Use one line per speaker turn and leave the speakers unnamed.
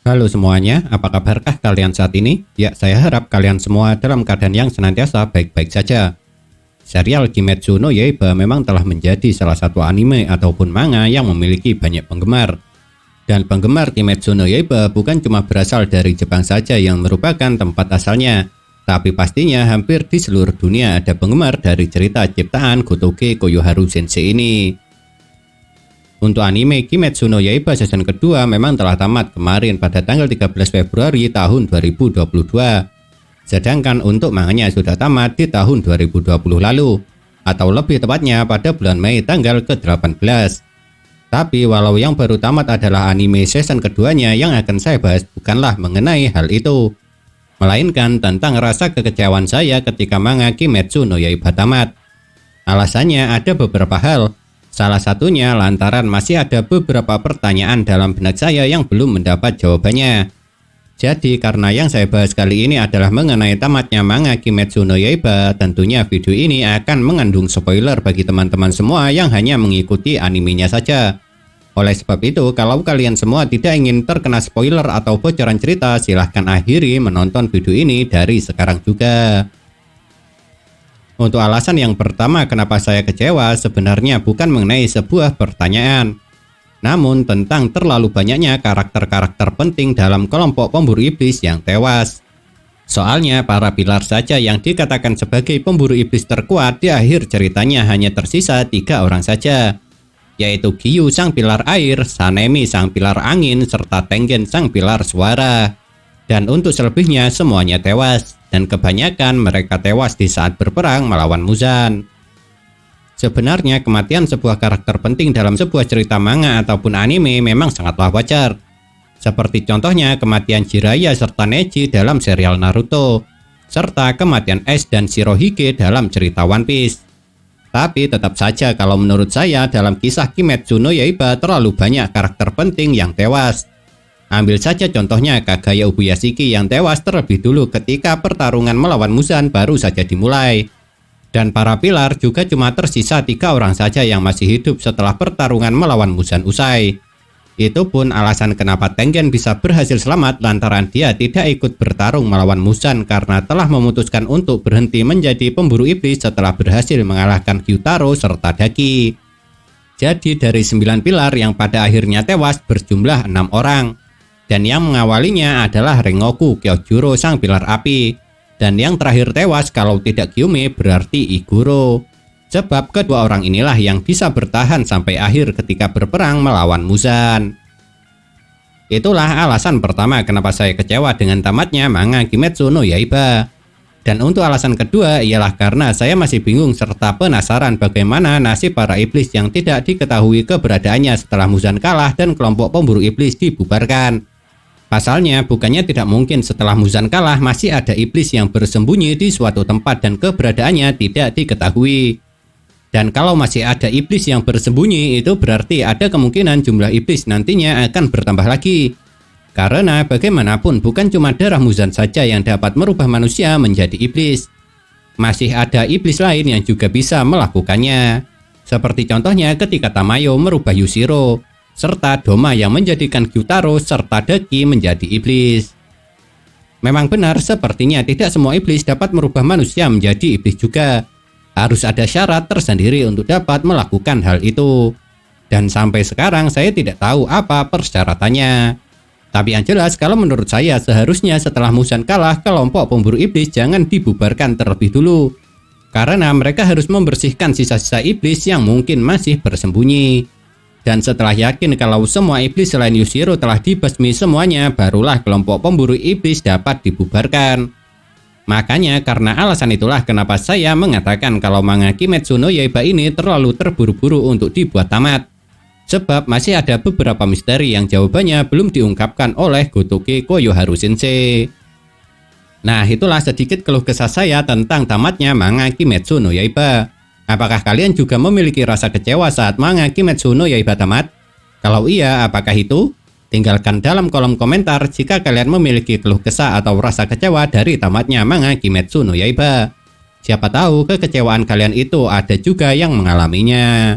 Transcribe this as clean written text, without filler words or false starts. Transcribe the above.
Halo semuanya, apa kabarkah kalian saat ini? Ya, saya harap kalian semua dalam keadaan yang senantiasa baik-baik saja. Serial Kimetsu no Yaiba memang telah menjadi salah satu anime ataupun manga yang memiliki banyak penggemar. Dan penggemar Kimetsu no Yaiba bukan cuma berasal dari Jepang saja yang merupakan tempat asalnya, tapi pastinya hampir di seluruh dunia ada penggemar dari cerita ciptaan Gotouge Koyoharu Sensei ini. Untuk anime Kimetsu no Yaiba season kedua memang telah tamat kemarin pada tanggal 13 Februari tahun 2022. Sedangkan untuk manganya sudah tamat di tahun 2020 lalu, atau lebih tepatnya pada bulan Mei tanggal ke-18. Tapi walau yang baru tamat adalah anime season keduanya, yang akan saya bahas bukanlah mengenai hal itu, melainkan tentang rasa kekecewaan saya ketika manga Kimetsu no Yaiba tamat. Alasannya ada beberapa hal. Salah satunya lantaran masih ada beberapa pertanyaan dalam benak saya yang belum mendapat jawabannya. Jadi karena yang saya bahas kali ini adalah mengenai tamatnya manga Kimetsu no Yaiba, tentunya video ini akan mengandung spoiler bagi teman-teman semua yang hanya mengikuti animenya saja. Oleh sebab itu, kalau kalian semua tidak ingin terkena spoiler atau bocoran cerita, silahkan akhiri menonton video ini dari sekarang juga. Untuk alasan yang pertama kenapa saya kecewa sebenarnya bukan mengenai sebuah pertanyaan, namun tentang terlalu banyaknya karakter-karakter penting dalam kelompok pemburu iblis yang tewas. Soalnya para pilar saja yang dikatakan sebagai pemburu iblis terkuat di akhir ceritanya hanya tersisa 3 orang saja, yaitu Giyu sang pilar air, Sanemi sang pilar angin, serta Tengen sang pilar suara. Dan untuk selebihnya semuanya tewas, dan kebanyakan mereka tewas di saat berperang melawan Muzan. Sebenarnya kematian sebuah karakter penting dalam sebuah cerita manga ataupun anime memang sangatlah wajar. Seperti contohnya kematian Jiraiya serta Neji dalam serial Naruto, serta kematian Ace dan Shirohige dalam cerita One Piece. Tapi tetap saja kalau menurut saya dalam kisah Kimetsu no Yaiba terlalu banyak karakter penting yang tewas. Ambil saja contohnya Kagaya Ubuyashiki yang tewas terlebih dulu ketika pertarungan melawan Muzan baru saja dimulai. Dan para pilar juga cuma tersisa 3 orang saja yang masih hidup setelah pertarungan melawan Muzan usai. Itu pun alasan kenapa Tengen bisa berhasil selamat lantaran dia tidak ikut bertarung melawan Muzan karena telah memutuskan untuk berhenti menjadi pemburu iblis setelah berhasil mengalahkan Gyutaro serta Daki. Jadi dari 9 pilar yang pada akhirnya tewas berjumlah 6 orang. Dan yang mengawalinya adalah Rengoku Kyojuro sang pilar api. Dan yang terakhir tewas kalau tidak Gyume berarti Iguro. Sebab kedua orang inilah yang bisa bertahan sampai akhir ketika berperang melawan Muzan. Itulah alasan pertama kenapa saya kecewa dengan tamatnya manga Kimetsu no Yaiba. Dan untuk alasan kedua ialah karena saya masih bingung serta penasaran bagaimana nasib para iblis yang tidak diketahui keberadaannya setelah Muzan kalah dan kelompok pemburu iblis dibubarkan. Pasalnya, bukannya tidak mungkin setelah Muzan kalah masih ada iblis yang bersembunyi di suatu tempat dan keberadaannya tidak diketahui. Dan kalau masih ada iblis yang bersembunyi, itu berarti ada kemungkinan jumlah iblis nantinya akan bertambah lagi. Karena bagaimanapun bukan cuma darah Muzan saja yang dapat merubah manusia menjadi iblis. Masih ada iblis lain yang juga bisa melakukannya. Seperti contohnya ketika Tamayo merubah Yushiro, serta Doma yang menjadikan Gyutaro serta Daki menjadi iblis. Memang benar sepertinya tidak semua iblis dapat merubah manusia menjadi iblis juga. Harus ada syarat tersendiri untuk dapat melakukan hal itu. Dan sampai sekarang saya tidak tahu apa persyaratannya. Tapi yang jelas kalau menurut saya seharusnya setelah Muzan kalah kelompok pemburu iblis jangan dibubarkan terlebih dulu. Karena mereka harus membersihkan sisa-sisa iblis yang mungkin masih bersembunyi. Dan setelah yakin kalau semua iblis selain Yushiro telah dibasmi semuanya, barulah kelompok pemburu iblis dapat dibubarkan. Makanya karena alasan itulah kenapa saya mengatakan kalau manga Kimetsu no Yaiba ini terlalu terburu-buru untuk dibuat tamat. Sebab masih ada beberapa misteri yang jawabannya belum diungkapkan oleh Gotouge Koyoharu Sensei. Nah, itulah sedikit keluh kesah saya tentang tamatnya manga Kimetsu no Yaiba. Apakah kalian juga memiliki rasa kecewa saat manga Kimetsu no Yaiba tamat? Kalau iya, apakah itu? Tinggalkan dalam kolom komentar jika kalian memiliki keluh kesah atau rasa kecewa dari tamatnya manga Kimetsu no Yaiba. Siapa tahu kekecewaan kalian itu ada juga yang mengalaminya.